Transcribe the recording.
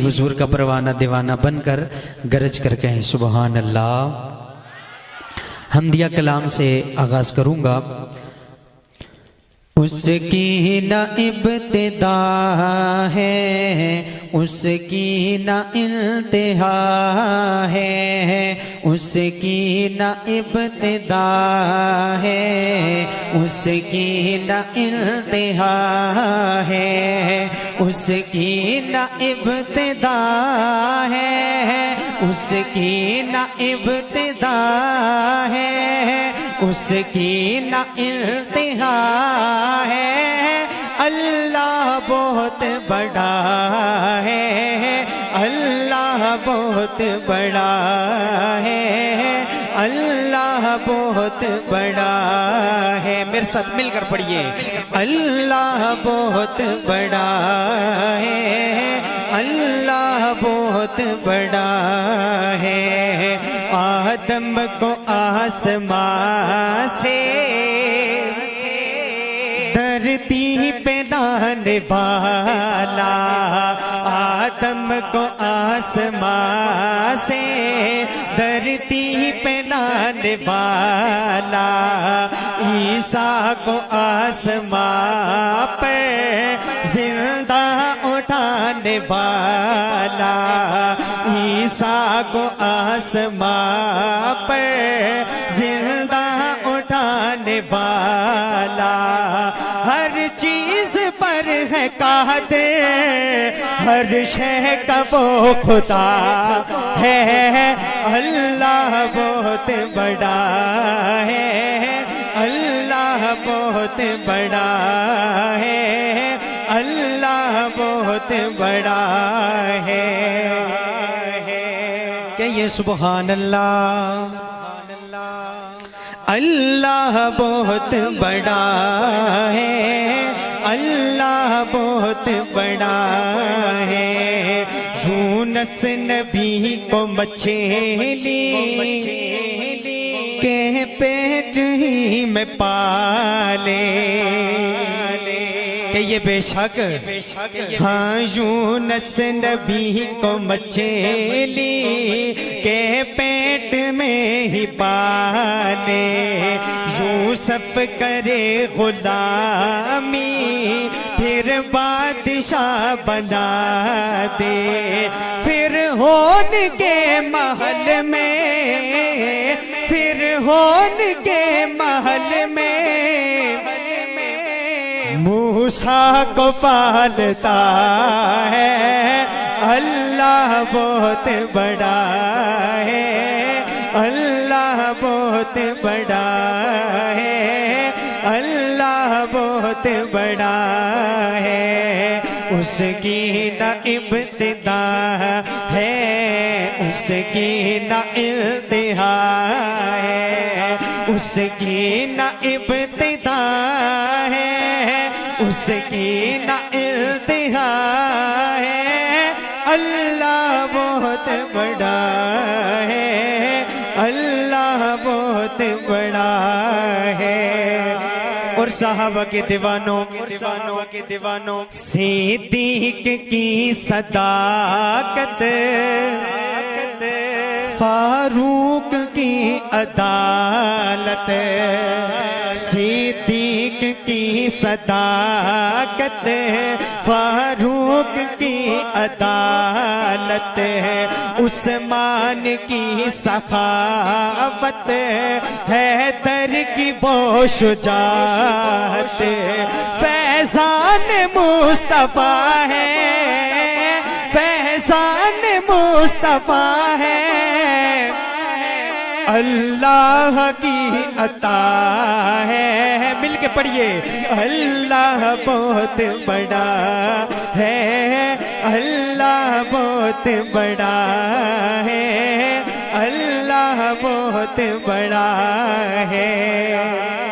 حضور کا پروانہ دیوانہ بن کر گرج کر کہیں سبحان اللہ۔ حمدیہ کلام سے آغاز کروں گا۔ اس کی نہ ابتدا ہے، اس کی نہ انتہا ہے، اس کی نہ ابتدا ہے، اس کی نہ انتہا ہے، اس کی نہ ابتدا ہے، اس کی نہ ابتدا ہے، اس کی نہ انتہا ہے۔ اللہ بہت بڑا ہے، اللہ بہت بڑا ہے، اللہ بہت بڑا ہے۔ میرے ساتھ مل کر پڑھیے، اللہ بہت بڑا ہے، اللہ بہت بڑا ہے۔ آدم کو آسمان سے دھرتی پہ لانے والا، آدم کو آسمان سے دھرتی پہ لانے والا، عیسیٰ کو آسمان پر زندہ اٹھانے والا، عیسیٰ کو آسمان پر زندہ اٹھانے والا، ہر چیز پر ہے قادر، ہر شے کا وہ خدا ہے۔ اللہ بہت بڑا ہے، اللہ بہت بڑا ہے، اللہ بہت بڑا ہے۔ کہیے سبحان اللہ۔ اللہ بہت بڑا ہے، اللہ بہت بڑا ہے۔ یونس نبی کو مچھلی کے پیٹ ہی میں پالے، کہ یہ بے شک ہاں یونس نبی کو مچھلی کے پیٹ میں ہی پالے، یوسف کرے غلامی پھر بادشاہ بنا دے، پھر ہون کے محل میں، پھر ہون کے محل میں موسیٰ کو پالتا ہے۔ اللہ بہت بڑا ہے، اللہ بہت بڑا ہے، اللہ بہت بڑا ہے۔ اس کی نہ ابتدا ہے، اس کی نہ انتہا ہے، اس کی نہ ابتدا ہے، اس کی نہ انتہا ہے۔ اللہ بہت بڑا ہے، اللہ بہت بڑا ہے۔ اور صحابہ کے دیوانوں، صدیق کی صداقت، فاروق کی عدالت، صدیق کی صداقت، فاروق کی عدالت، عثمان کی سخاوت، حیدر کی وہ شجاعت، فیضان مصطفیٰ ہے، فیضان مصطفیٰ ہے۔ اللہ کی عطا ہے، مل کے پڑھیے، اللہ بہت بڑا ہے، اللہ بہت بڑا ہے، اللہ بہت بڑا ہے۔